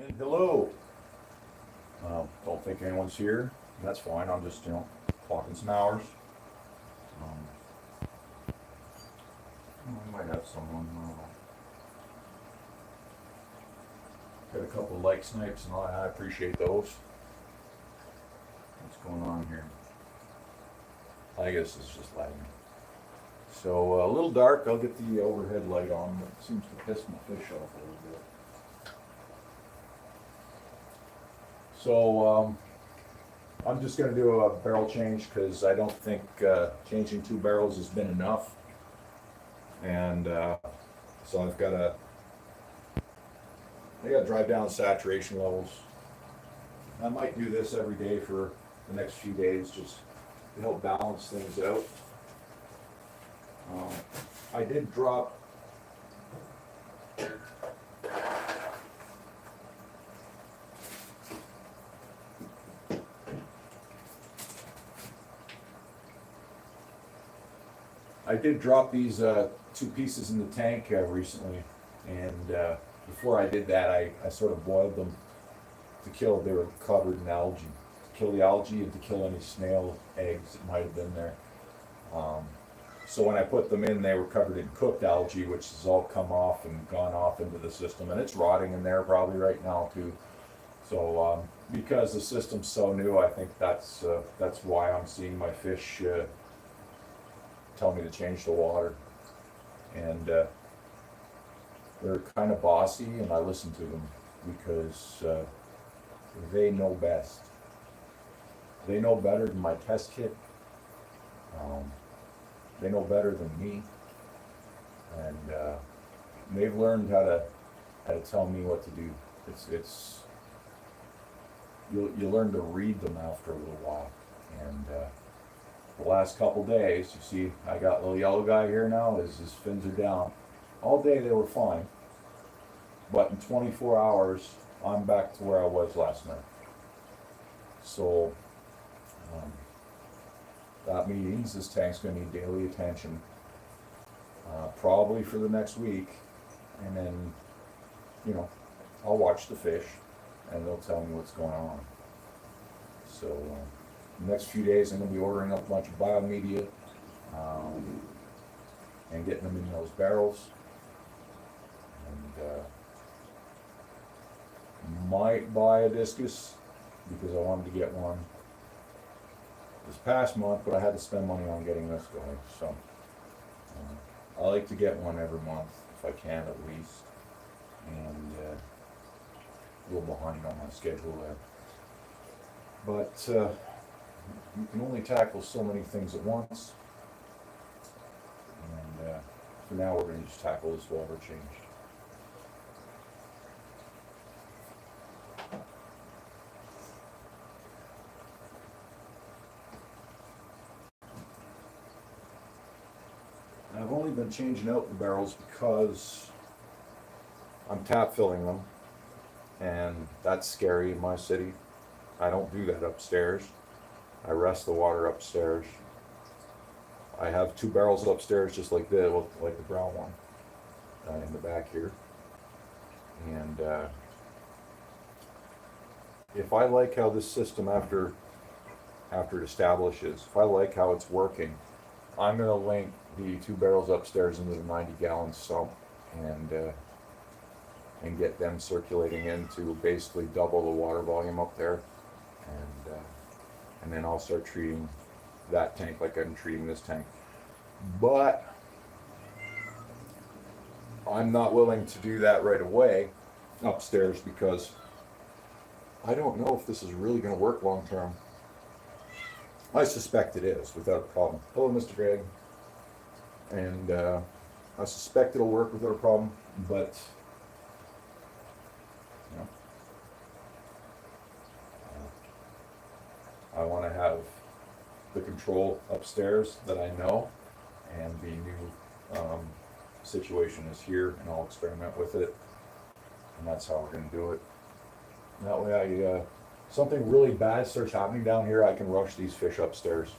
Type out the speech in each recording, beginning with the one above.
And hello. Don't think anyone's here. That's fine. I'm just, clocking some hours. I might have someone. Got a couple of like snipes, and I appreciate those. What's going on here? I guess it's just lighting. So a little dark. I'll get the overhead light on, but it seems to piss my fish off a little bit. So I'm just going to do a barrel change because I don't think changing 2 barrels has been enough. And so I got to drive down saturation levels. I might do this every day for the next few days just to help balance things out. I did drop these 2 pieces in the tank recently, and before I did that, I sort of boiled them to kill. They were covered in algae, to kill the algae and to kill any snail eggs that might have been there. So when I put them in, they were covered in cooked algae, which has all come off and gone off into the system, and it's rotting in there probably right now too. So because the system's so new, I think that's why I'm seeing my fish tell me to change the water. And they're kind of bossy, and I listen to them because they know best. They know better than my test kit. They know better than me, and they've learned how to tell me what to do. It's you learn to read them after a little while, and the last couple days, you see, I got little yellow guy here now. His fins are down. All day they were fine, but in 24 hours, I'm back to where I was last night. So that means this tank's going to need daily attention, probably for the next week, and then, I'll watch the fish, and they'll tell me what's going on. So the next few days, I'm going to be ordering up a bunch of biomedia and getting them in those barrels, and might buy a discus because I wanted to get one this past month, but I had to spend money on getting this going. So I like to get one every month if I can, at least. And a little behind on my schedule there. But you can only tackle so many things at once. And for now, we're going to just tackle this water change. I've only been changing out the barrels because I'm tap filling them, and that's scary in my city. I don't do that upstairs. I rest the water upstairs. I have 2 barrels upstairs just like this, like the brown one in the back here. And if I like how this system, after it establishes, if I like how it's working, I'm going to link the 2 barrels upstairs into the 90-gallon sump and get them circulating into basically double the water volume up there, and then I'll start treating that tank like I'm treating this tank. But I'm not willing to do that right away upstairs because I don't know if this is really going to work long term. I suspect it is, without a problem. Hello, Mr. Greg. And I suspect it'll work without a problem, but I want to have the control upstairs that I know, and the new situation is here, and I'll experiment with it, and that's how we're going to do it. That way, something really bad starts happening down here, I can rush these fish upstairs,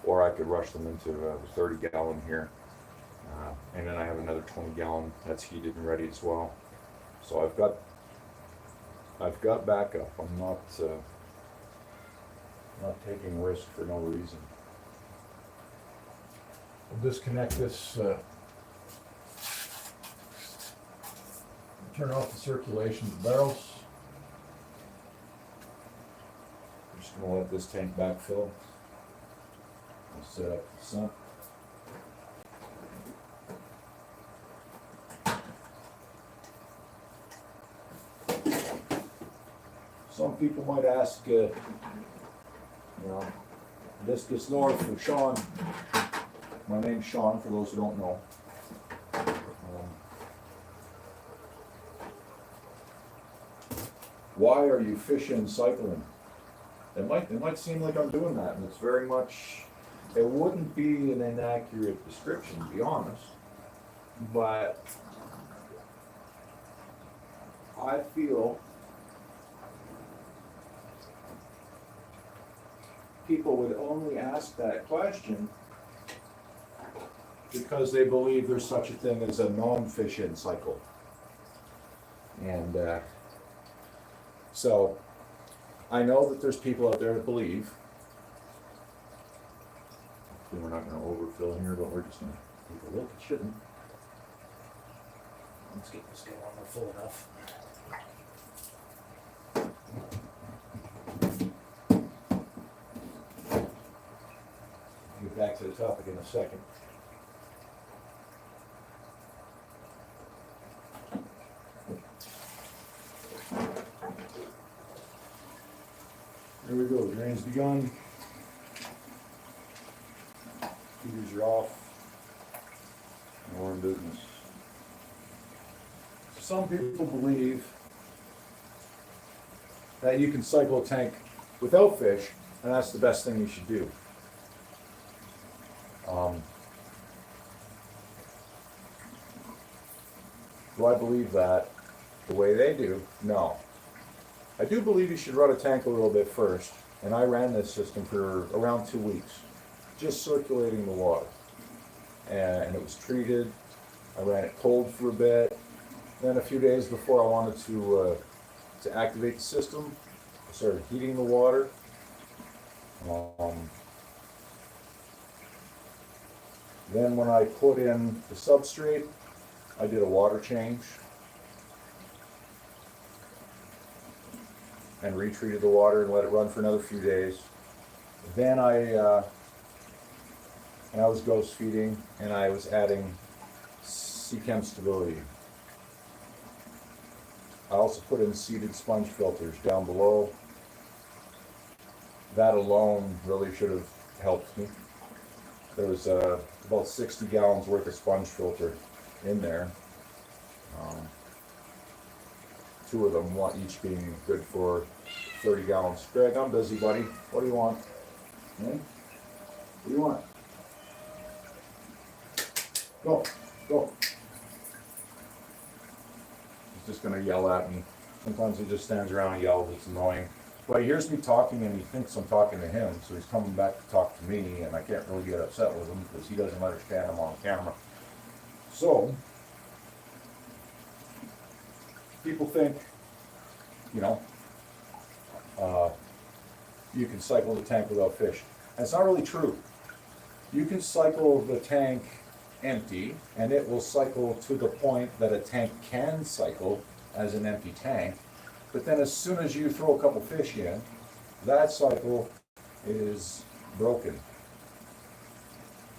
or I could rush them into the 30-gallon here, and then I have another 20-gallon that's heated and ready as well. So I've got backup. I'm not taking risk for no reason. We'll disconnect this, turn off the circulation of the barrels. I'm just gonna let this tank backfill. I'll set up the sump. Some people might ask, Discus North for Sean. My name's Sean, for those who don't know. Why are you fishing cycling? It might seem like I'm doing that, and it's very much, it wouldn't be an inaccurate description, to be honest, but I feel people would only ask that question because they believe there's such a thing as a non-fish-in cycle. And so I know that there's people out there that believe. We're not going to overfill here, but we're just going to take a look. It shouldn't. Let's get this going on full enough. Get back to the topic in a second. There we go, the drain's begun. Heaters are off. And we're in business. Some people believe that you can cycle a tank without fish, and that's the best thing you should do. Do I believe that the way they do? No. I do believe you should run a tank a little bit first, and I ran this system for around 2 weeks, just circulating the water. And it was treated. I ran it cold for a bit. Then a few days before I wanted to activate the system, I started heating the water. Then when I put in the substrate, I did a water change and retreated the water and let it run for another few days. Then I was ghost feeding, and I was adding C-Chem stability. I also put in seeded sponge filters down below. That alone really should have helped me. There was about 60 gallons worth of sponge filter in there. 2 of them, one each being good for 30 gallons. Greg, I'm busy, buddy. What do you want? Hmm? What do you want? Go, go. He's just gonna yell at me. Sometimes he just stands around and yells. It's annoying. But he hears me talking and he thinks I'm talking to him, so he's coming back to talk to me, and I can't really get upset with him because he doesn't understand I'm on camera. So, people think, you can cycle the tank without fish. And it's not really true. You can cycle the tank empty, and it will cycle to the point that a tank can cycle as an empty tank. But then as soon as you throw a couple fish in, that cycle is broken.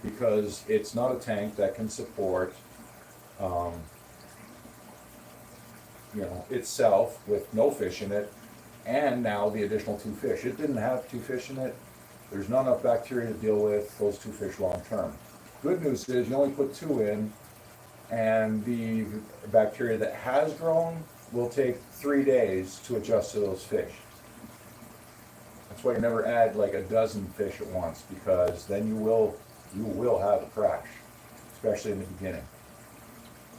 Because it's not a tank that can support itself with no fish in it, and now the additional 2 fish. It didn't have 2 fish in it. There's not enough bacteria to deal with those 2 fish long term. Good news is you only put 2 in, and the bacteria that has grown will take 3 days to adjust to those fish. That's why you never add like a dozen fish at once, because then you will have a crash, especially in the beginning.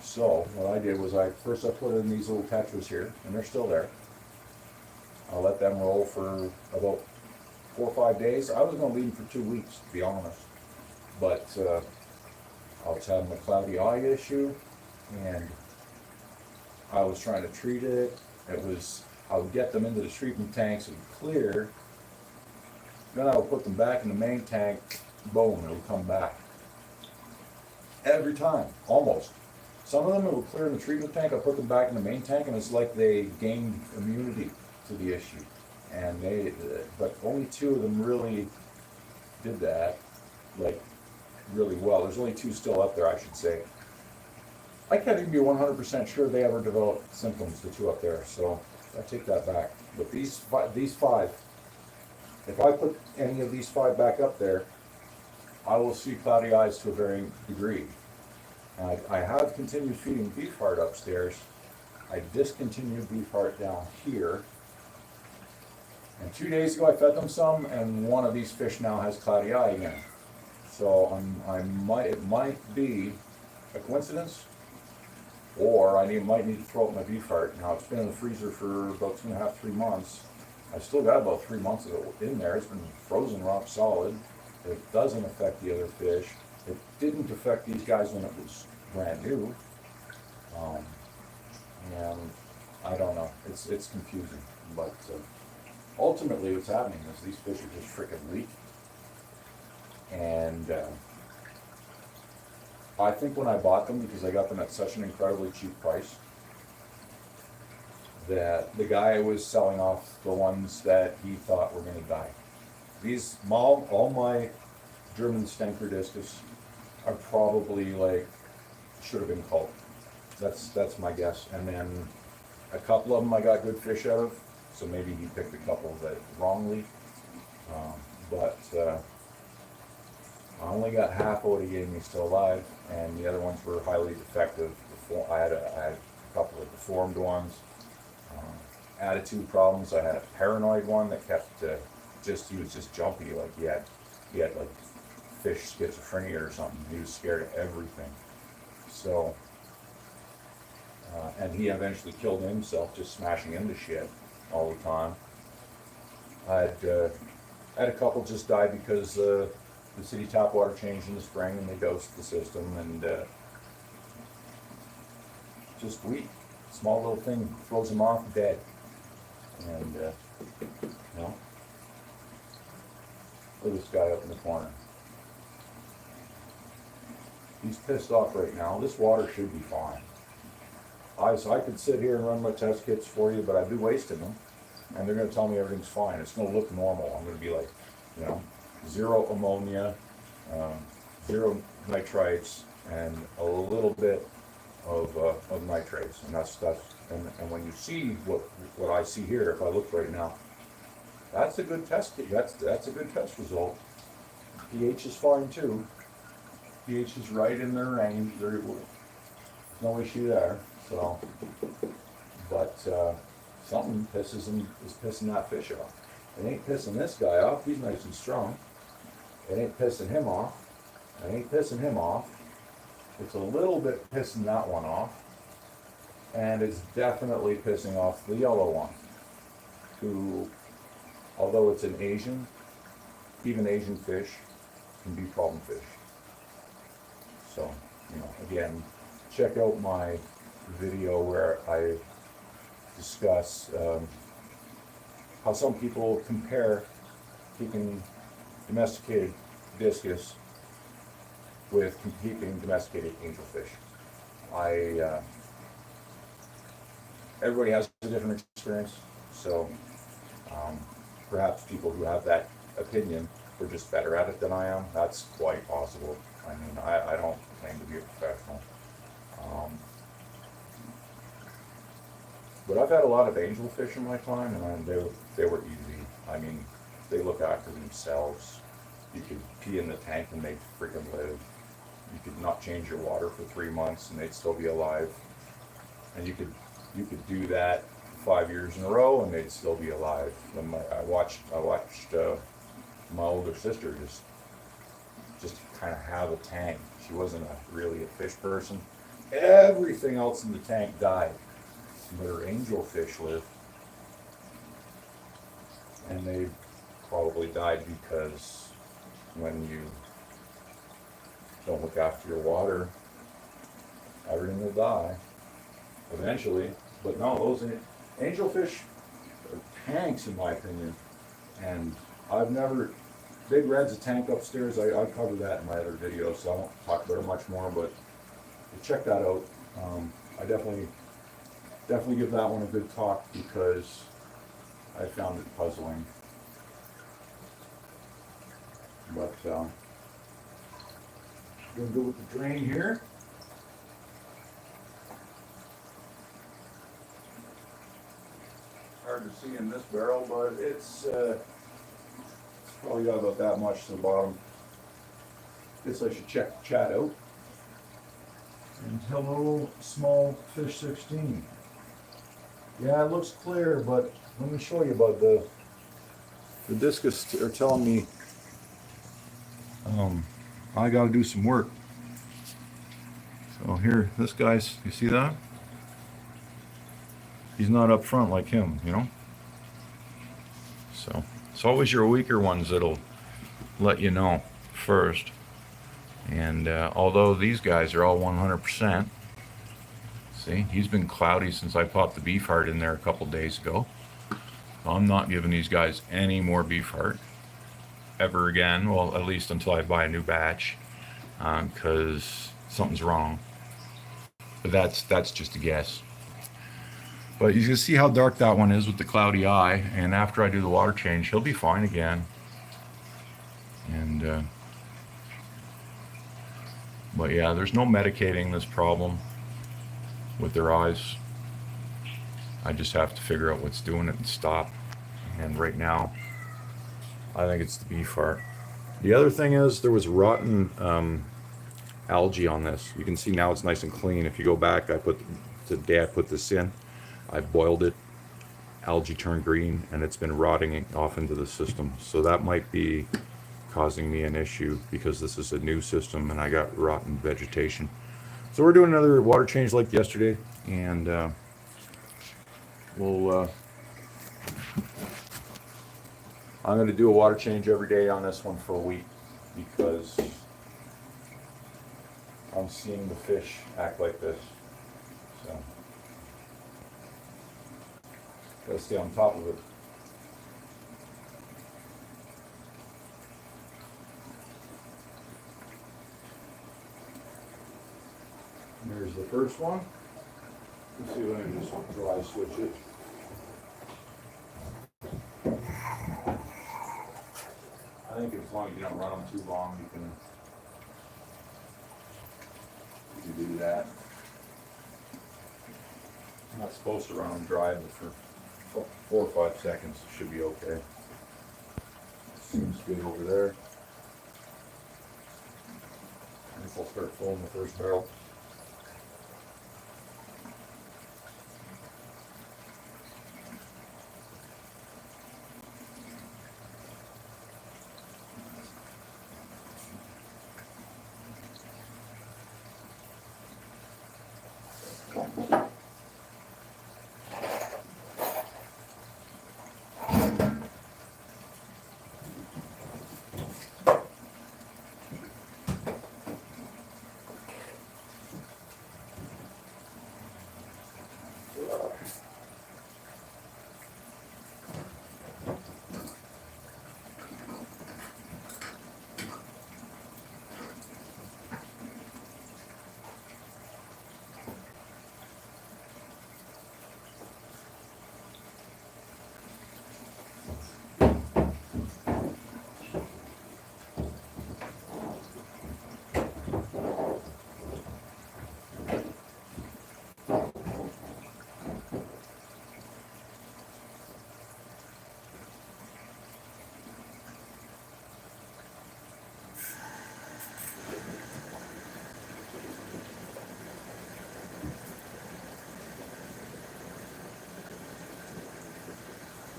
So what I did was I put in these little tetras here, and they're still there. I'll let them roll for about 4 or 5 days. I was going to leave them for 2 weeks, to be honest, but I was having a cloudy eye issue, and I was trying to treat it. It was I would get them into the treatment tanks and clear, then I would put them back in the main tank, boom, it would come back. Every time, almost. Some of them it would clear in the treatment tank, I put them back in the main tank, and it's like they gained immunity to the issue. And but only 2 of them really did that, like, really well. There's only 2 still up there, I should say. I can't even be 100% sure they ever developed symptoms, the 2 up there, so I take that back. But these 5, if I put any of these 5 back up there, I will see cloudy eyes to a varying degree. I have continued feeding beef heart upstairs. I discontinued beef heart down here. And 2 days ago I fed them some, and one of these fish now has cloudy eye again. So it might be a coincidence, or I might need to throw up my beef heart. Now, it's been in the freezer for about 2.5, 3 months. I've still got about 3 months of it in there. It's been frozen rock solid. It doesn't affect the other fish. It didn't affect these guys when it was brand new. And I don't know. It's confusing. But ultimately what's happening is these fish are just freaking weak. And I think when I bought them, because I got them at such an incredibly cheap price, that the guy was selling off the ones that he thought were going to die. All my German Stenker discus are probably like, should have been culled. That's my guess. And then a couple of them I got good fish out of, so maybe he picked a couple that wrongly. But I only got half of what he gave me still alive, and the other ones were highly defective. I had a couple of deformed ones. Attitude problems. I had a paranoid one that kept he was just jumpy, like he had like fish schizophrenia or something. He was scared of everything. So, and he eventually killed himself just smashing into shit all the time. I had a couple just die because the city tap water changed in the spring and they dosed the system, and just weak. Small little thing throws him off, dead. And look at this guy up in the corner. He's pissed off right now. This water should be fine. I could sit here and run my test kits for you, but I'd be wasting them. And they're going to tell me everything's fine. It's going to look normal. I'm going to be like, 0 ammonia, 0 nitrites, and a little bit of nitrates. And that's and when you see what I see here, if I look right now, that's a good test. That's a good test result. pH is fine too. pH is right in their range. There's no issue there. So, but something is pissing that fish off. It ain't pissing this guy off. He's nice and strong. It ain't pissing him off. It ain't pissing him off. It's a little bit pissing that one off. And it's definitely pissing off the yellow one, who, although it's an Asian, even Asian fish can be problem fish. So, again, check out my video where I discuss how some people compare keeping domesticated discus with keeping domesticated angelfish. Everybody has a different experience, so perhaps people who have that opinion are just better at it than I am. That's quite possible. I mean, I don't claim to be a professional. But I've had a lot of angelfish in my time, and they were easy. I mean, they look after themselves. You could pee in the tank and they'd freaking live. You could not change your water for 3 months and they'd still be alive. And you could do that 5 years in a row and they'd still be alive. And I watched my older sister just kind of have a tank. She wasn't really a fish person. Everything else in the tank died, but her angelfish lived. And they probably died because when you don't look after your water, everything will die eventually. But no, those angelfish, tanks, in my opinion. And I've never, Big Red's a tank upstairs. I covered that in my other video, so I won't talk about it much more, but check that out. I definitely give that one a good talk because I found it puzzling. But doing good with the drain here. Hard to see in this barrel, but it's probably got about that much to the bottom. Guess I should check the chat out. And hello, small fish 16. Yeah, it looks clear, but let me show you about the discus are telling me I got to do some work. So here, this guy's, you see that? He's not up front like him, you know? So it's always your weaker ones that'll let you know first. And although these guys are all 100%, see, he's been cloudy since I popped the beef heart in there a couple days ago. I'm not giving these guys any more beef heart ever again. Well, at least until I buy a new batch, because something's wrong. But that's just a guess. But you can see how dark that one is with the cloudy eye. And after I do the water change, he'll be fine again. And but yeah, there's no medicating this problem with their eyes. I just have to figure out what's doing it and stop. And right now, I think it's the beef heart. The other thing is there was rotten algae on this. You can see now it's nice and clean. If you go back, the day I put this in, I boiled it. Algae turned green, and it's been rotting off into the system. So that might be causing me an issue because this is a new system and I got rotten vegetation. So we're doing another water change like yesterday, and I'm going to do a water change every day on this one for a week because I'm seeing the fish act like this. So gotta stay on top of it. Here's the first one. Let's see if I can just dry switch it. I think as long as you don't run them too long, you can do that. I'm not supposed to run them dry, but for 4 or 5 seconds, it should be okay. Seems good over there. I guess I'll start filling the first barrel.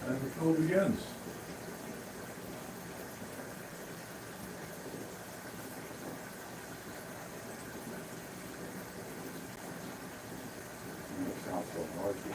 And the fill begins. That sounds so noisy.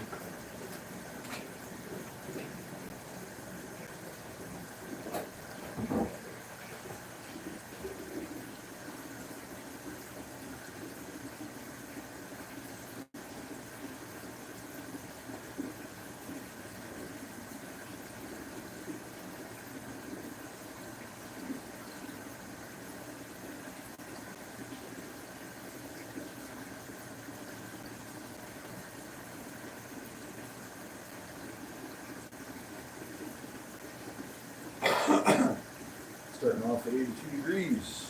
starting off at 82 degrees.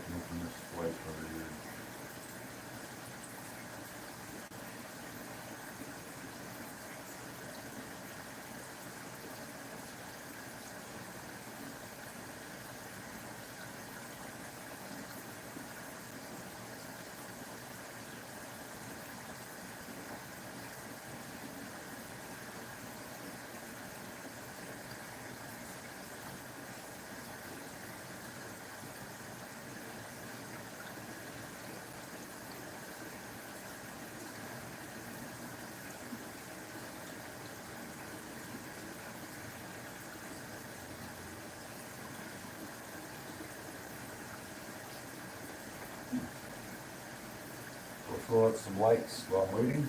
Making this twice over here. We'll throw out some lights while I'm waiting.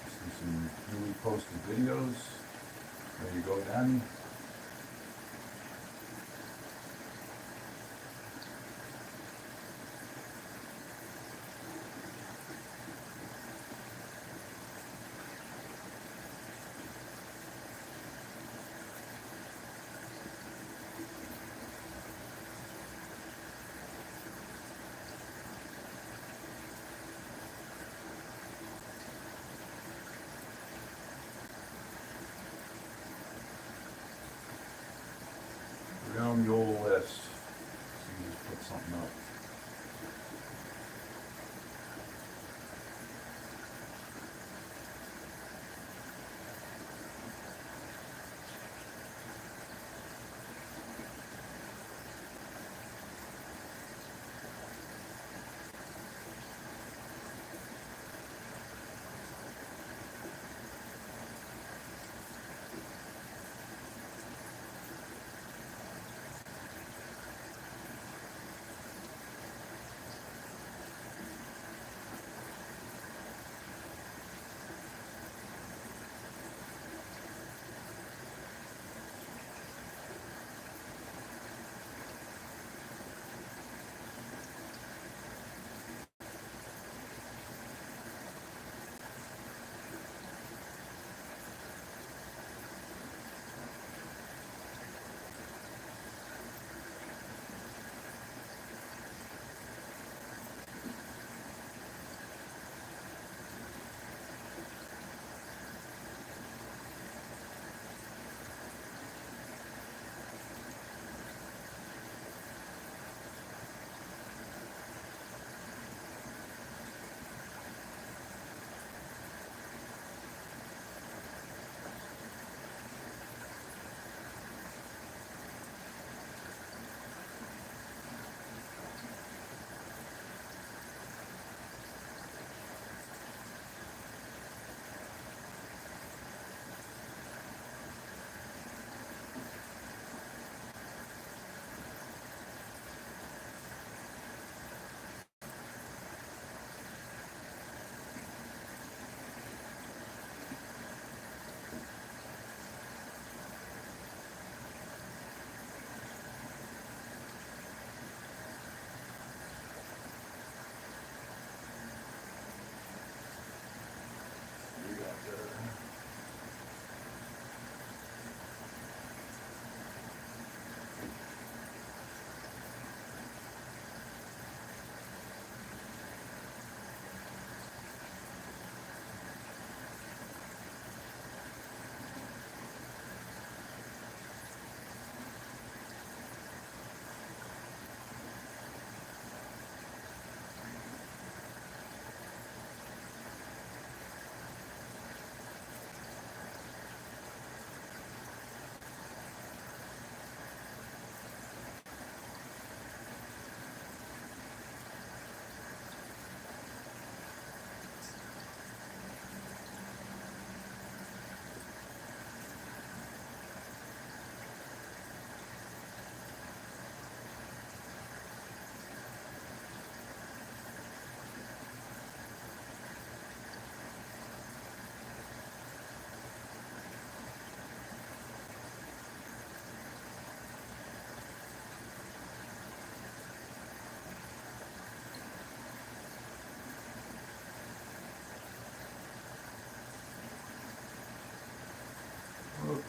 See some newly posted videos. There you go, Danny. Down the old list. See, just put something up.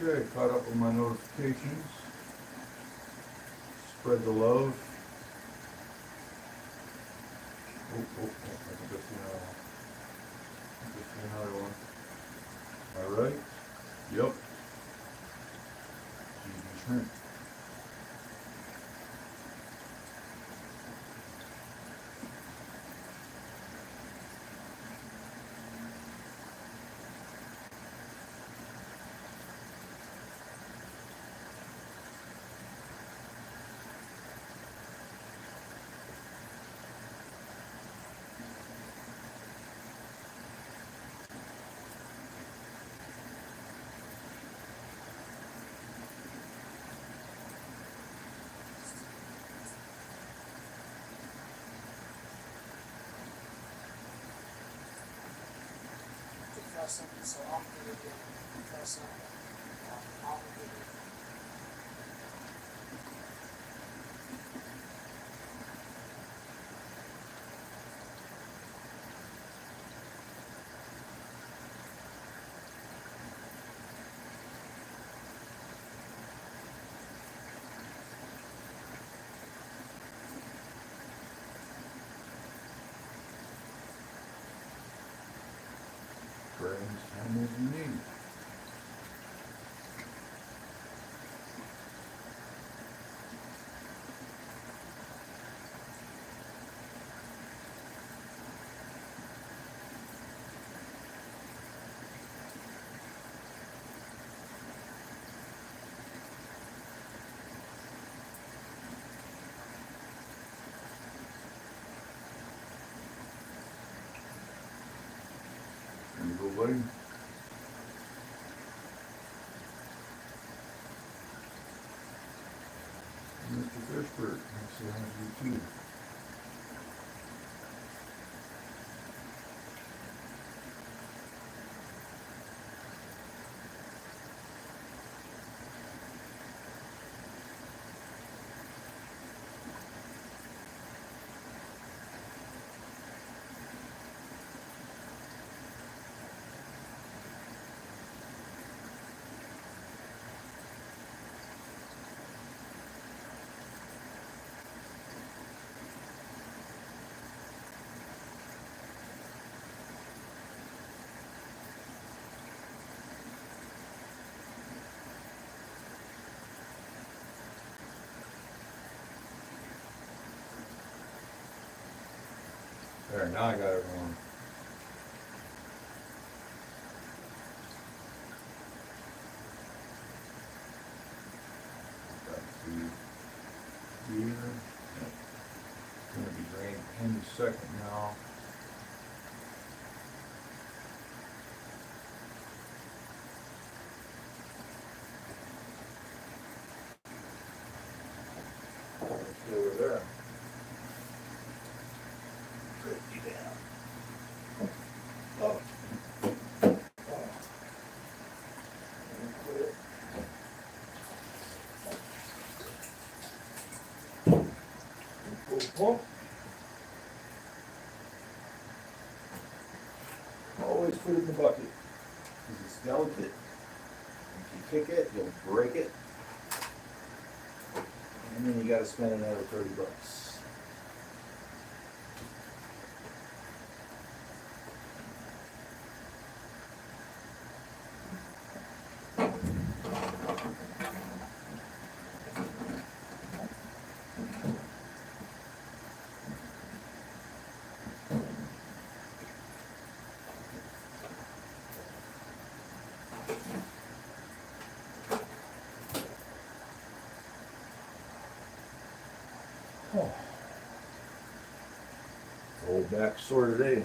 Okay, caught up with my notifications. Spread the love. Oh, I think I see another one. I think I see another one. All right. Yep. GB shrimp. So I'm gonna get press on I'm gonna Grab as time as you need. There you go, buddy. Mr. Fishbird, nice to have you too. There, now I got it wrong. Got the gear. It's gonna be drained any second now. Let's over there. Good, you down. Oh. Pull. Always put it in the bucket, because it's delicate. If you kick it, you'll break it. And then you gotta spend another $30. Oh. Old back sore today.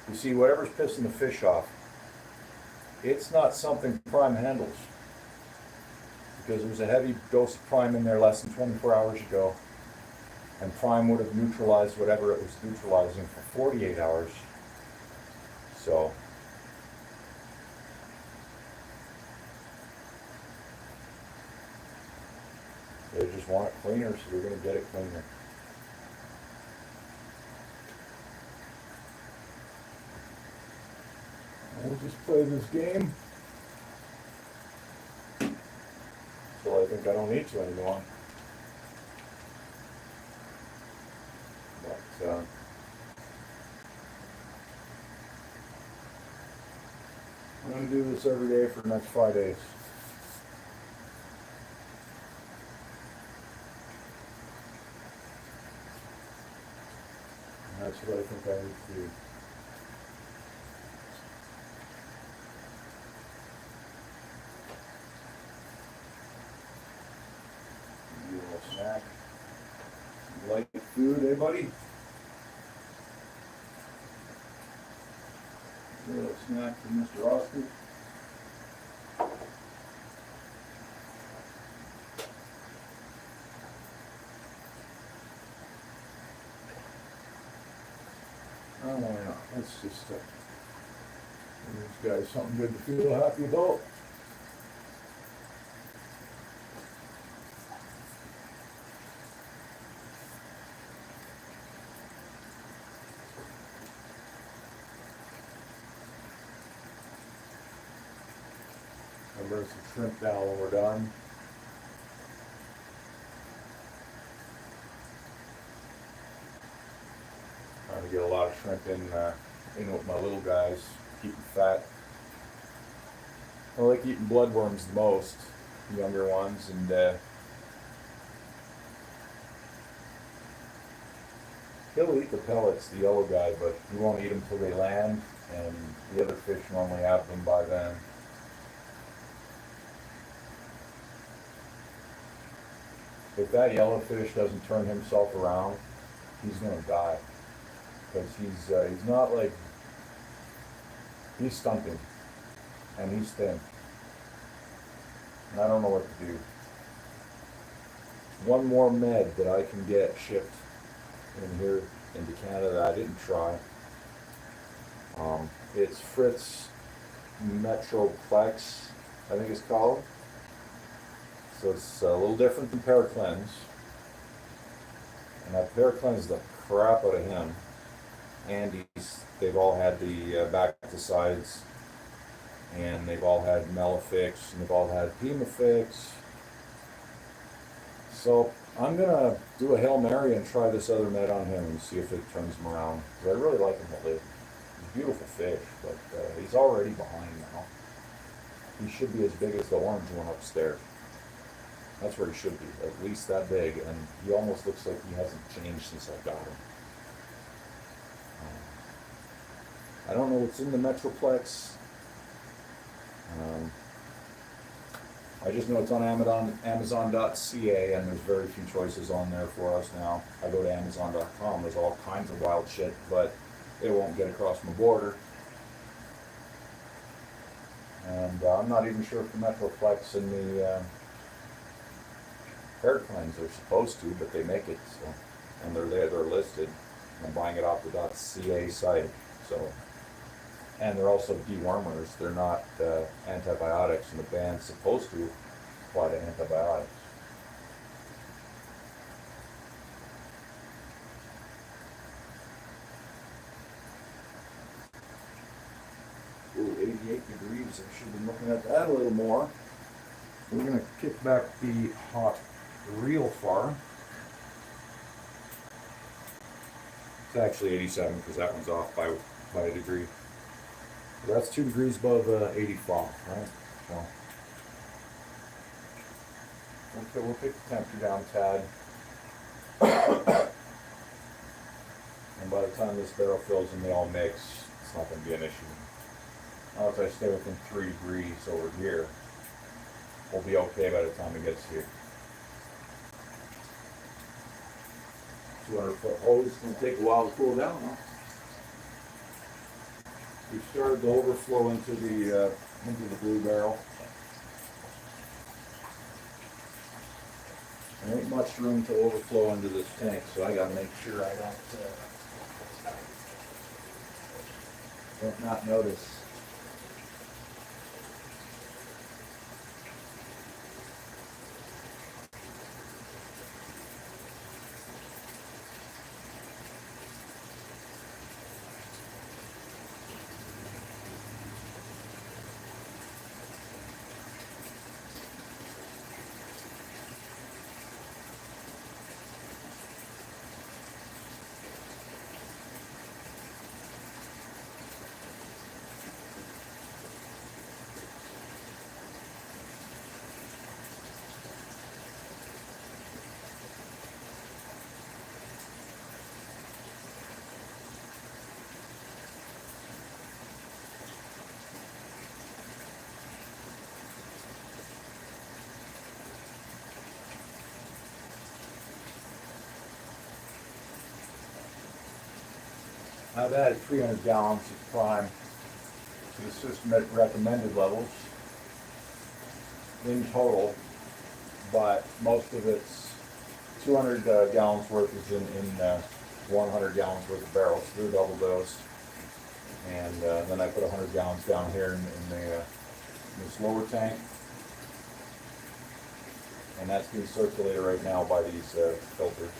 You see, whatever's pissing the fish off, it's not something Prime handles. Because there was a heavy dose of Prime in there less than 24 hours ago. And Prime would have neutralized whatever it was neutralizing for 48 hours. So, they just want it cleaner, so they're going to get it cleaner. We'll just play this game. So I think I don't need to anymore. But, I'm going to do this every day for the next 5 days. And that's what I think I need to do. Give you a little snack. Light food, eh, buddy? A little snack from Mr. Austin. Oh, why not? Let's just give these guys something good to feel happy about. I'll bring some shrimp down when we're done. Trying to get a lot of shrimp in with my little guys, keep them fat. I like eating bloodworms the most, the younger ones, and he'll eat the pellets, the yellow guy, but he won't eat them till they land, and the other fish normally have them by then. If that yellowfish doesn't turn himself around, he's gonna die. Because he's not like, he's stunting, and he's thin. And I don't know what to do. One more med that I can get shipped in here into Canada I didn't try. It's Fritz Metroplex, I think it's called. So it's a little different than Paracleanse. And I've Paracleansed the crap out of him. Andy's, they've all had the bacticides, and they've all had Melifix, and they've all had Hemafix. So I'm gonna do a Hail Mary and try this other med on him and see if it turns him around. Because I really like him to live. He's a beautiful fish, but he's already behind now. He should be as big as the orange one upstairs. That's where he should be, at least that big, and he almost looks like he hasn't changed since I got him. I don't know what's in the Metroplex. I just know it's on Amazon.ca, and there's very few choices on there for us now. I go to Amazon.com, there's all kinds of wild shit, but it won't get across my border. And I'm not even sure if the Metroplex and the Paracleanse are supposed to, but they make it, so, and they're there, they're listed. I'm buying it off the .ca site, so. And they're also dewormers, they're not antibiotics, and the ban's supposed to apply to antibiotics. Ooh, 88 degrees, I should have been looking at that a little more. We're gonna kick back the hot real far. It's actually 87 because that one's off by a degree. So that's 2 degrees above 85, right? So we'll pick the temperature down a tad. And by the time this barrel fills and they all mix, it's not going to be an issue. Now if I stay within 3 degrees over here, we'll be okay by the time it gets here. 200-foot hose, it's going to take a while to cool down, huh? We've started the overflow into the blue barrel. There ain't much room to overflow into this tank, so I gotta make sure I don't not notice. I've added 300 gallons of prime to the system at recommended levels in total, but most of it's 200 gallons worth is in 100 gallons worth of barrels. They're double dosed, and then I put 100 gallons down here in this lower tank, and that's being circulated right now by these filters.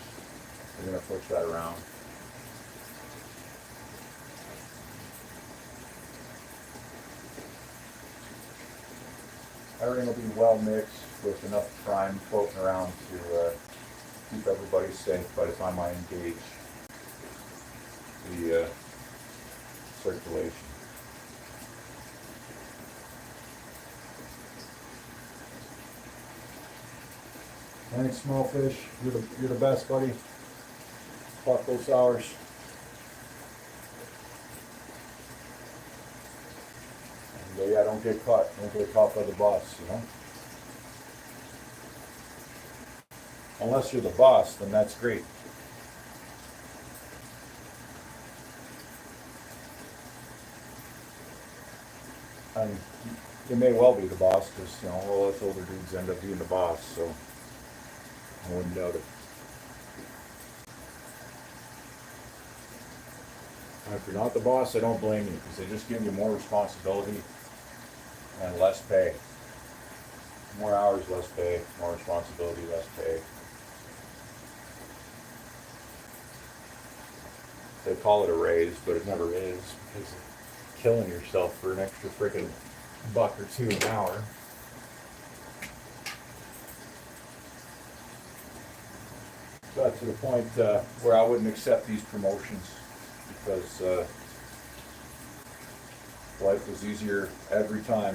We're going to push that around. Everything will be well mixed with enough prime floating around to keep everybody safe by the time I engage the circulation. Thanks, small fish. You're the best, buddy. Fuck those sours. Yeah, don't get caught. Don't get caught by the boss, you know? Unless you're the boss, then that's great. And you may well be the boss, because, you know, all us older dudes end up being the boss, so I wouldn't doubt it. And if you're not the boss, I don't blame you, because they just give you more responsibility and less pay. More hours, less pay. More responsibility, less pay. They call it a raise, but it never is, because of killing yourself for an extra freaking buck or two an hour. Got to the point where I wouldn't accept these promotions, because life was easier every time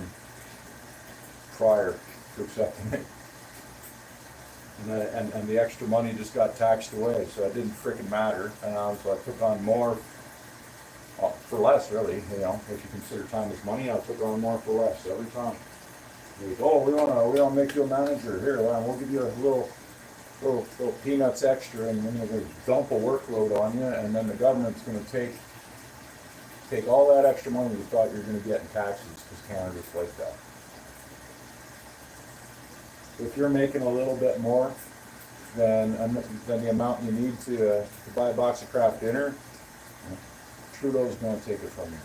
prior to accepting it. And the extra money just got taxed away, so it didn't freaking matter. And so I took on more for less, really. You know, if you consider time as money, I took on more for less every time. Like, oh, we wanna make you a manager here. We'll give you a little peanuts extra, and then we're gonna dump a workload on you, and then the government's gonna take all that extra money you thought you were gonna get in taxes, because Canada's like that. If you're making a little bit more than the amount you need to buy a box of Kraft dinner, Trudeau's going to take it from you.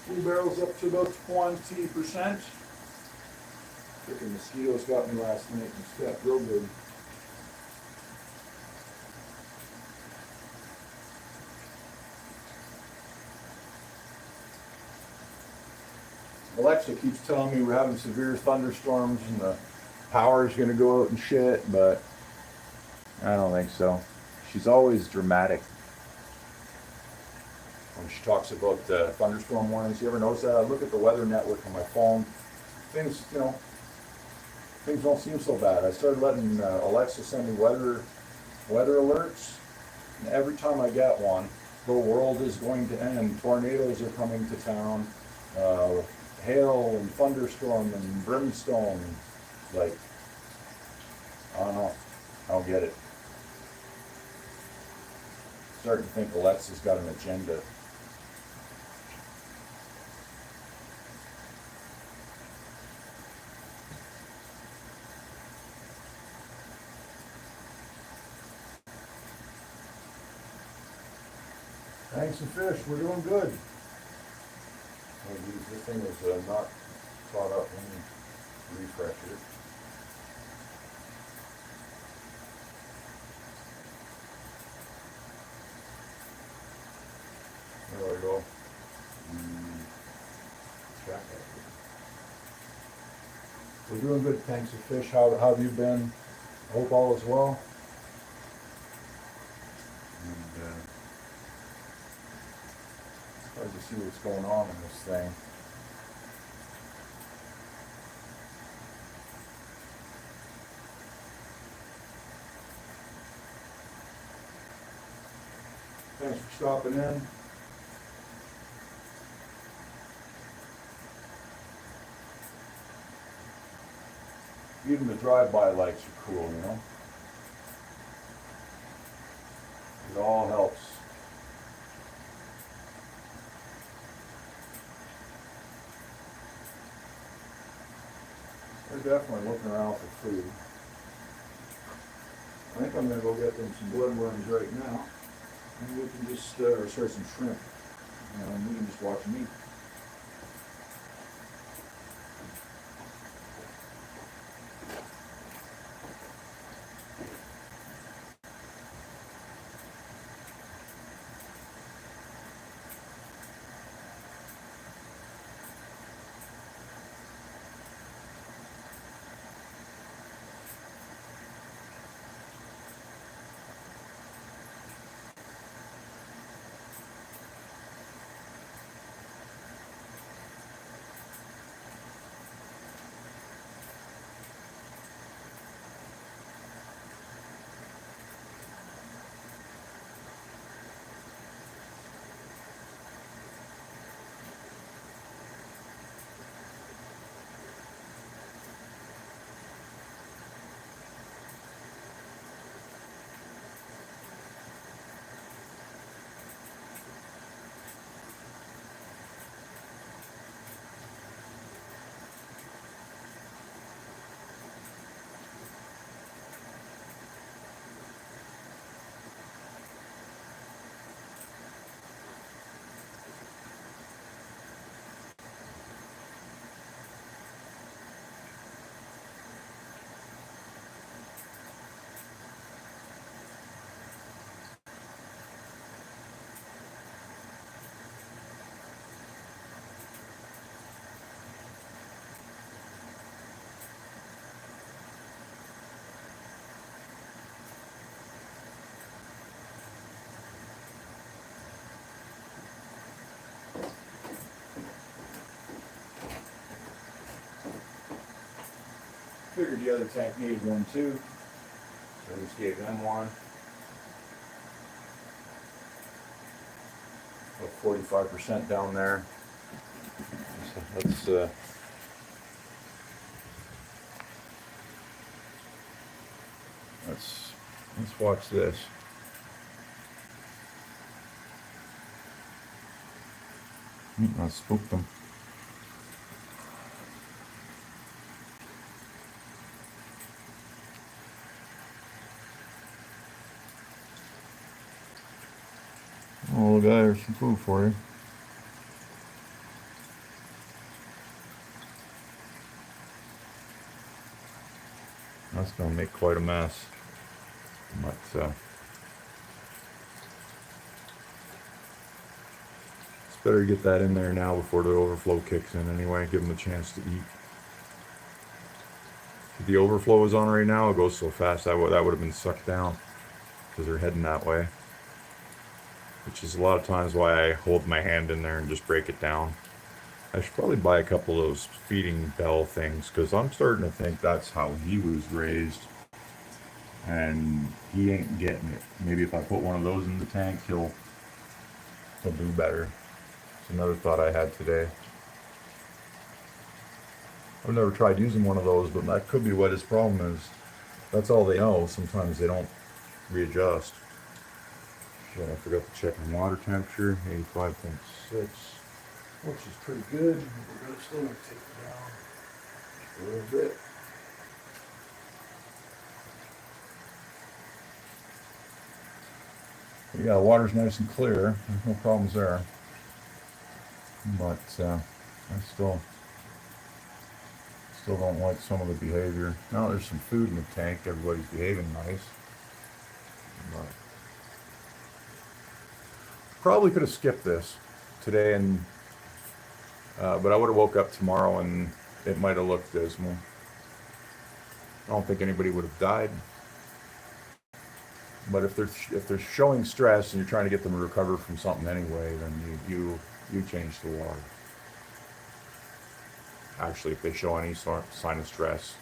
Blue barrel's up to about 20%. Freaking mosquitoes got me last night and stepped real good. Alexa keeps telling me we're having severe thunderstorms and the power's gonna go out and shit, but I don't think so. She's always dramatic when she talks about thunderstorm warnings. You ever notice that? I look at the weather network on my phone. Things don't seem so bad. I started letting Alexa send me weather alerts, and every time I get one, the world is going to end. Tornadoes are coming to town. Hail and thunderstorm and brimstone. Like, I don't know. I don't get it. Starting to think Alexa's got an agenda. Thanks and fish, we're doing good. Oh, geez, this thing is not caught up. Let me refresh it. There we go. Check it. We're doing good, thanks and fish. How have you been? Hope all is well. And it's hard to see what's going on in this thing. Thanks for stopping in. Even the drive-by lights are cool, you know? It all helps. They're definitely looking around for food. I think I'm gonna go get them some bloodworms right now. And we can just, or sorry, some shrimp. And we can just watch them eat. Figured the other tank needed one too, so I just gave them one. About 45% down there. So let's watch this. I spooked them. Oh, guy, there's some food for you. That's gonna make quite a mess. But it's better to get that in there now before the overflow kicks in anyway. Give them a chance to eat. If the overflow is on right now, it goes so fast that would have been sucked down because they're heading that way. Which is a lot of times why I hold my hand in there and just break it down. I should probably buy a couple of those feeding bell things because I'm starting to think that's how he was raised. And he ain't getting it. Maybe if I put one of those in the tank, he'll will do better. It's another thought I had today. I've never tried using one of those, but that could be what his problem is. That's all they know. Sometimes they don't readjust. So I forgot to check my water temperature, 85.6, which is pretty good. We're still going to take it down a little bit. Yeah, the water's nice and clear. There's no problems there. But I still don't like some of the behavior. Now there's some food in the tank. Everybody's behaving nice. But probably could have skipped this today, and but I would have woke up tomorrow and it might have looked dismal. I don't think anybody would have died. But if they're showing stress and you're trying to get them to recover from something anyway, then you change the water. Actually, if they show any sign of stress,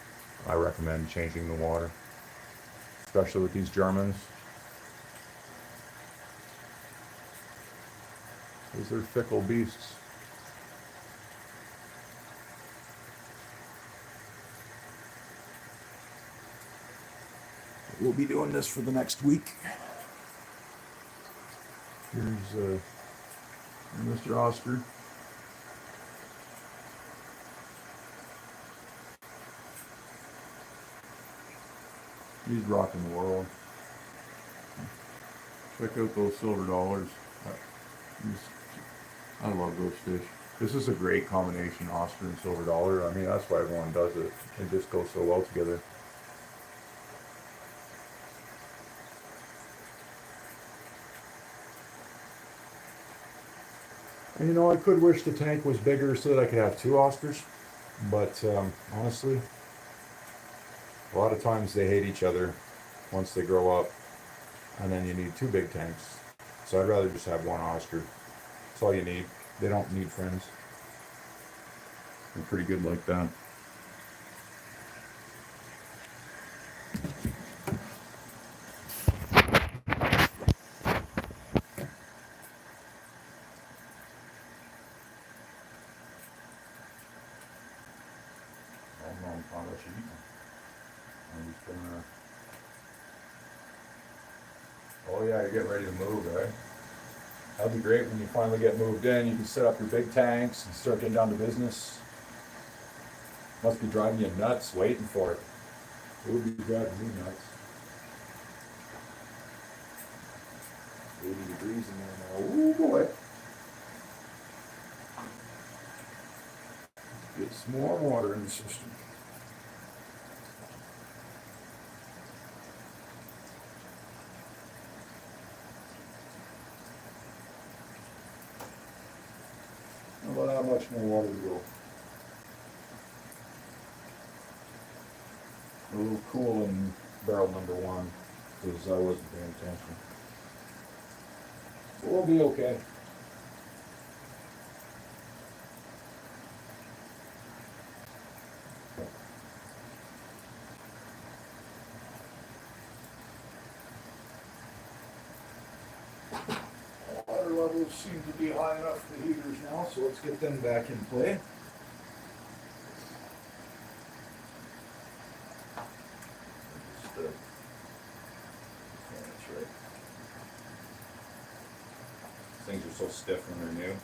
I recommend changing the water, especially with these Germans, because they're fickle beasts. We'll be doing this for the next week. Here's Mr. Oscar. He's rocking the world. Check out those silver dollars. I love those fish. This is a great combination, Oscar and silver dollar. I mean, that's why everyone does it. It just goes so well together. And you know, I could wish the tank was bigger so that I could have two Oscars, but honestly, a lot of times they hate each other once they grow up, and then you need two big tanks. So I'd rather just have one Oscar. That's all you need. They don't need friends. They're pretty good like that. Oh yeah, you're getting ready to move, right? That'd be great when you finally get moved in. You can set up your big tanks and start getting down to business. Must be driving you nuts waiting for it. It would be driving me nuts. 80 degrees in there now. Ooh boy. Get some more water in the system. How about how much more water to go? A little cool in barrel number one, because I wasn't paying attention. But we'll be okay. Water levels seem to be high enough for the heaters now, so let's get them back in play. That's right. Things are so stiff when they're new.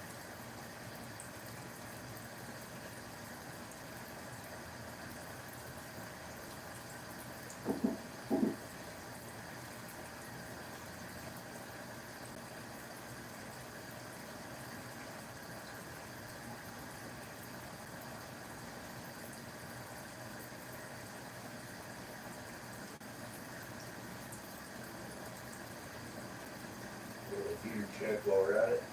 Heater check while we're at it.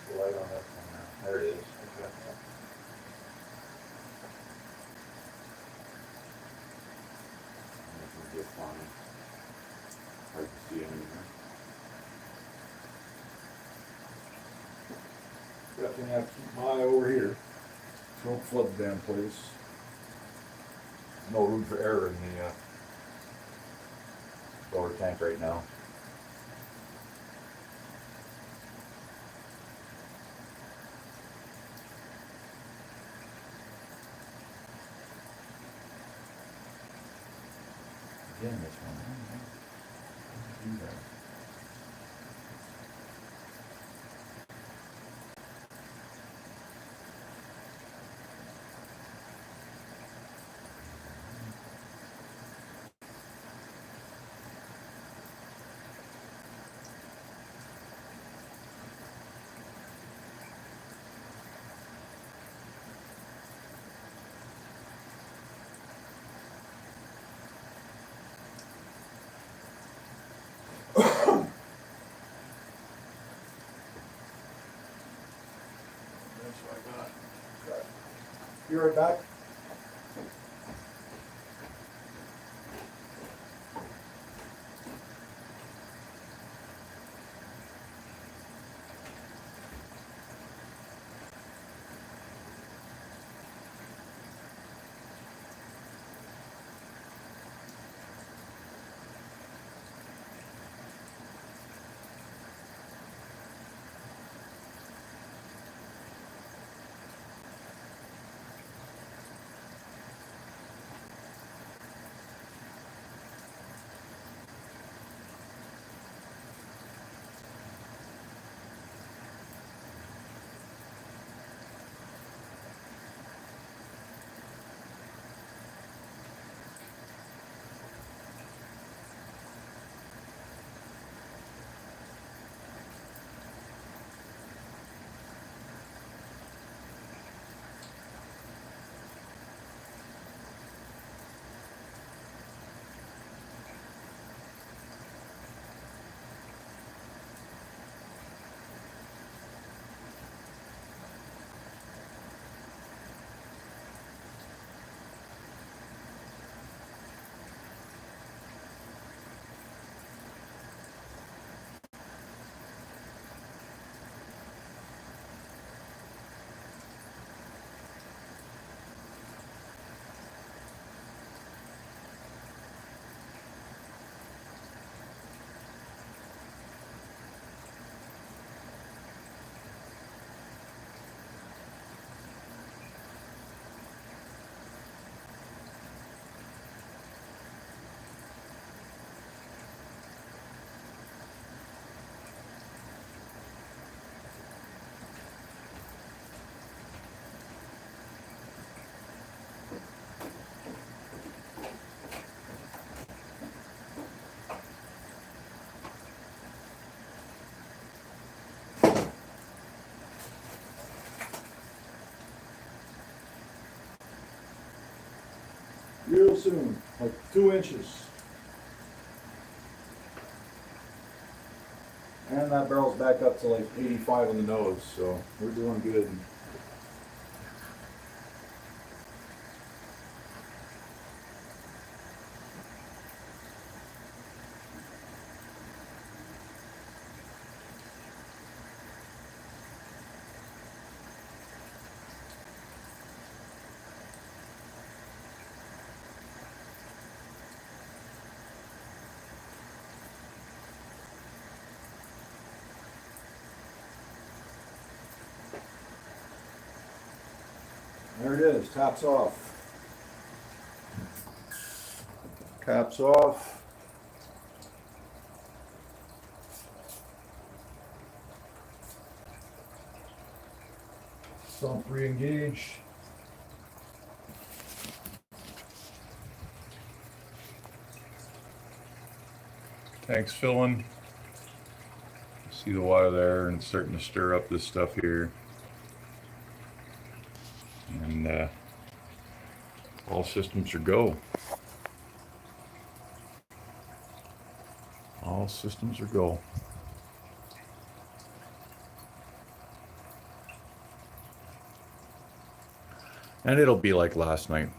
The light on that one now. There it is. Okay. This will get fine. Hard to see anything. Definitely have to keep my eye over here. Don't flood the damn place. No room for error in the lower tank right now. Again, this one. Do that. That's what I got. Be right back. Real soon, like 2 inches. And that barrel's back up to like 85 on the nose, so we're doing good. There it is, tops off. Caps off. Sump re-engaged. Tank's filling. See the water there, and it's starting to stir up this stuff here. And all systems are go. All systems are go. And it'll be like last night.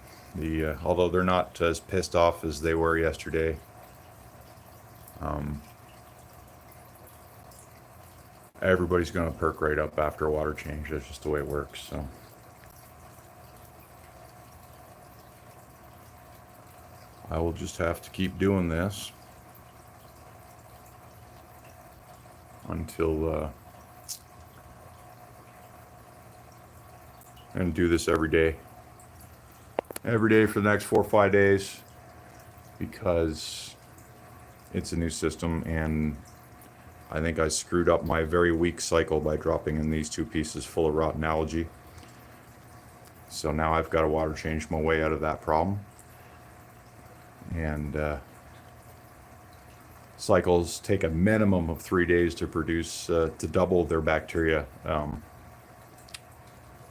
Although they're not as pissed off as they were yesterday. Everybody's going to perk right up after a water change. That's just the way it works. So I will just have to keep doing this until and do this every day for the next 4 or 5 days, because it's a new system, and I think I screwed up my very weak cycle by dropping in these 2 pieces full of rotten algae. So now I've got to water change my way out of that problem. And cycles take a minimum of 3 days to produce, to double their bacteria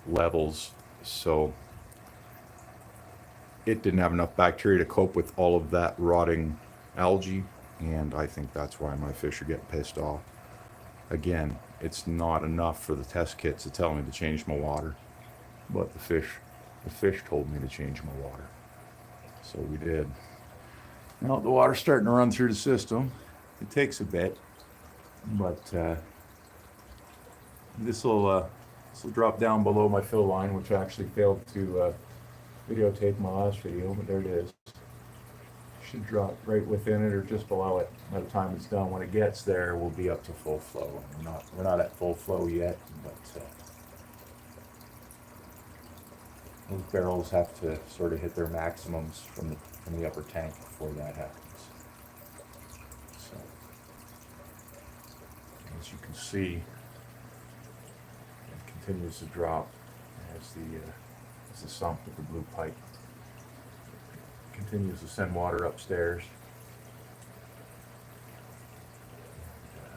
levels. So it didn't have enough bacteria to cope with all of that rotting algae, and I think that's why my fish are getting pissed off. Again, it's not enough for the test kit to tell me to change my water, but the fish told me to change my water, so we did. Now the water's starting to run through the system. It takes a bit, but this will drop down below my fill line, which I actually failed to videotape my last video, but there it is. Should drop right within it or just below it by the time it's done. When it gets there, we'll be up to full flow. We're not at full flow yet, but those barrels have to sort of hit their maximums from the upper tank before that happens. So, as you can see, it continues to drop as the sump with the blue pipe continues to send water upstairs.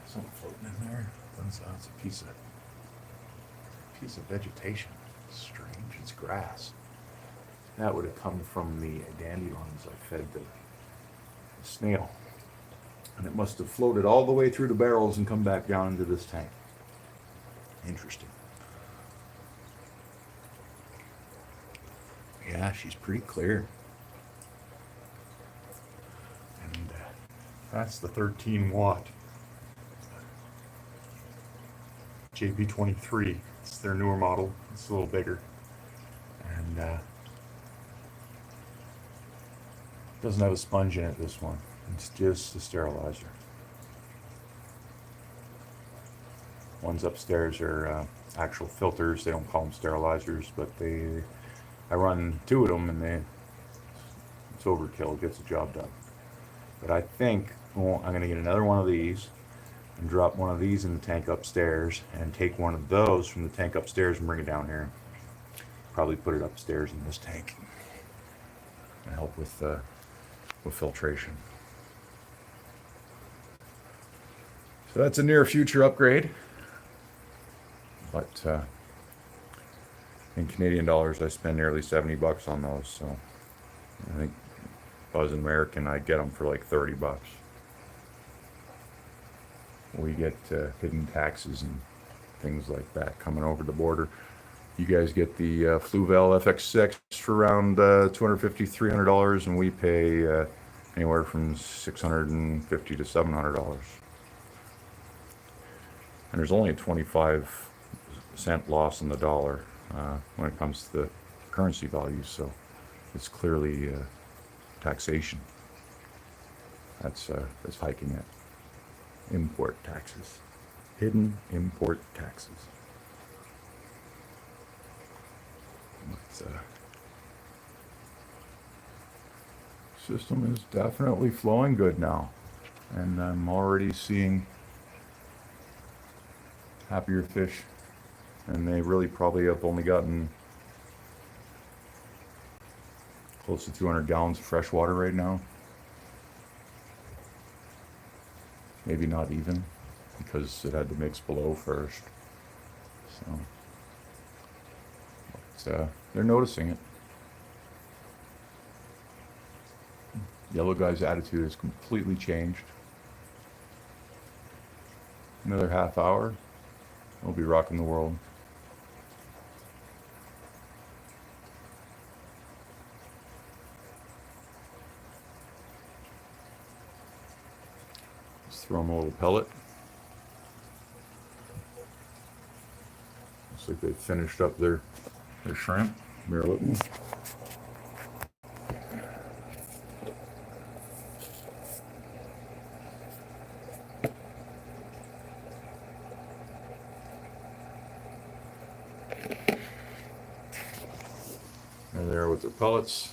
Something floating in there. It's a piece of vegetation. It's strange. It's grass. That would have come from the dandelions I fed the snail, and it must have floated all the way through the barrels and come back down into this tank. Interesting. Yeah, she's pretty clear. And that's the 13-watt JP23. It's their newer model. It's a little bigger, and doesn't have a sponge in it, this one. It's just a sterilizer. Ones upstairs are actual filters. They don't call them sterilizers, but I run 2 of them, and it's overkill. It gets the job done. But I think I'm going to get another one of these and drop one of these in the tank upstairs, and take one of those from the tank upstairs and bring it down here. Probably put it upstairs in this tank and help with filtration. So that's a near future upgrade, but in Canadian dollars, I spend nearly $70 on those. So I think if I was an American, I'd get them for like $30. We get hidden taxes and things like that coming over the border. You guys get the Fluval FX6 for around $250, $300, and we pay anywhere from $650 to $700. And there's only a 25-cent loss in the dollar when it comes to the currency value, so it's clearly taxation. That's hiking it. Import taxes, hidden import taxes. But, system is definitely flowing good now, and I'm already seeing happier fish, and they really probably have only gotten close to 200 gallons of fresh water right now. Maybe not even, because it had to mix below first. So, but, they're noticing it. Yellow guy's attitude has completely changed. Another half hour, we'll be rocking the world. Just throw them a little pellet. Looks like they've finished up their shrimp. Bear with me. They're there with their pellets.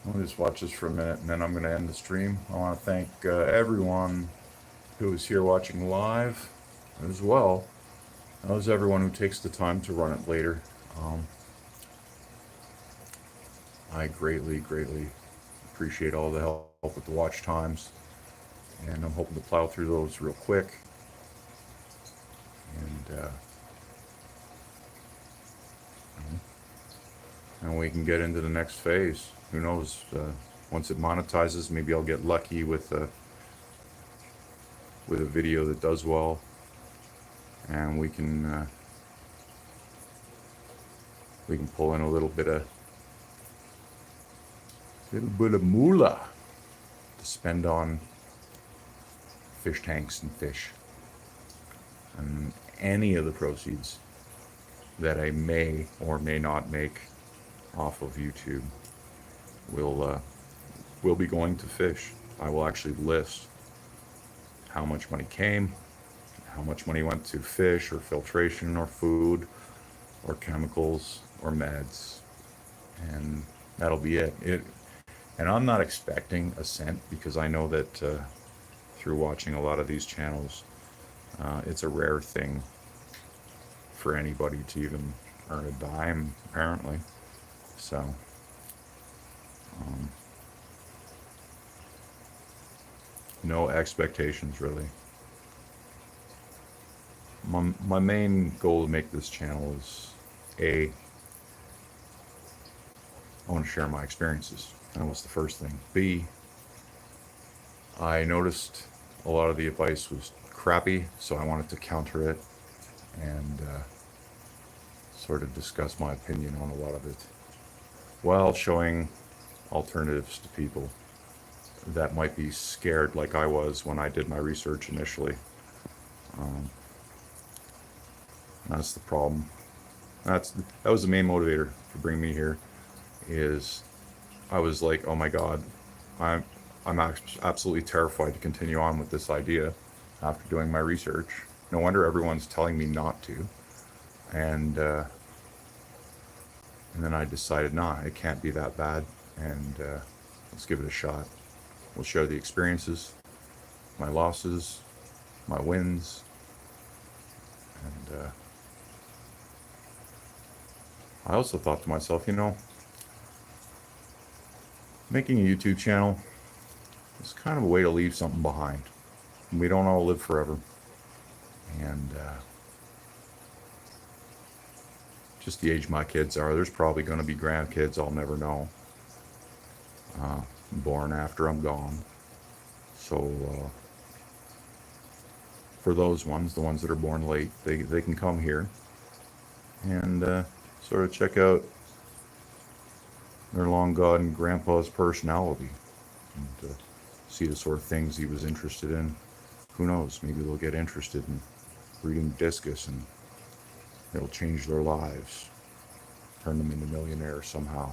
I'll just watch this for a minute and then I'm going to end the stream. I want to thank everyone who is here watching live as well as everyone who takes the time to run it later. I greatly appreciate all the help with the watch times, and I'm hoping to plow through those real quick. And we can get into the next phase. Who knows? Once it monetizes, maybe I'll get lucky with a video that does well, and we can pull in a little bit of moolah to spend on fish tanks and fish, and any of the proceeds that I may or may not make off of YouTube will be going to fish. I will actually list how much money came, how much money went to fish or filtration or food or chemicals or meds, and that'll be it. And I'm not expecting a cent, because I know that through watching a lot of these channels, it's a rare thing for anybody to even earn a dime, apparently. So, no expectations, really. My main goal to make this channel is, I want to share my experiences. That was the first thing. B, I noticed a lot of the advice was crappy, so I wanted to counter it and sort of discuss my opinion on a lot of it, while showing alternatives to people that might be scared like I was when I did my research initially. That's the problem. That was the main motivator for bringing me here, is I was like, oh my God, I'm absolutely terrified to continue on with this idea after doing my research. No wonder everyone's telling me not to. And then I decided, nah, it can't be that bad, and let's give it a shot. We'll share the experiences, my losses, my wins, and I also thought to myself, making a YouTube channel is kind of a way to leave something behind. We don't all live forever, and just the age my kids are, there's probably going to be grandkids I'll never know, born after I'm gone. So for those ones, the ones that are born late, they can come here and sort of check out their long gone grandpa's personality, and see the sort of things he was interested in. Who knows, maybe they'll get interested in reading Discus and it'll change their lives, turn them into millionaires somehow.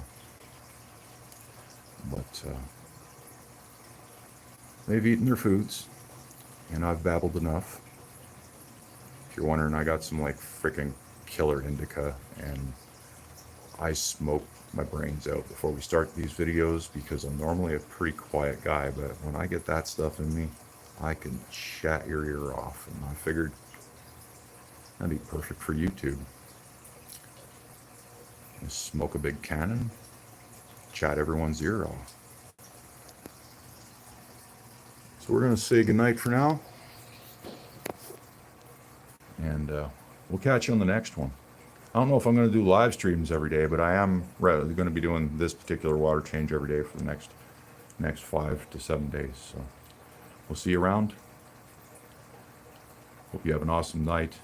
But they've eaten their foods, and I've babbled enough. If you're wondering, I got some like freaking killer indica, and I smoke my brains out before we start these videos, because I'm normally a pretty quiet guy, but when I get that stuff in me, I can chat your ear off, and I figured that'd be perfect for YouTube. Just smoke a big cannon, chat everyone's ear off. So we're going to say goodnight for now, and we'll catch you on the next one. I don't know if I'm going to do live streams every day, but I am going to be doing this particular water change every day for the next 5 to 7 days. So we'll see you around. Hope you have an awesome night.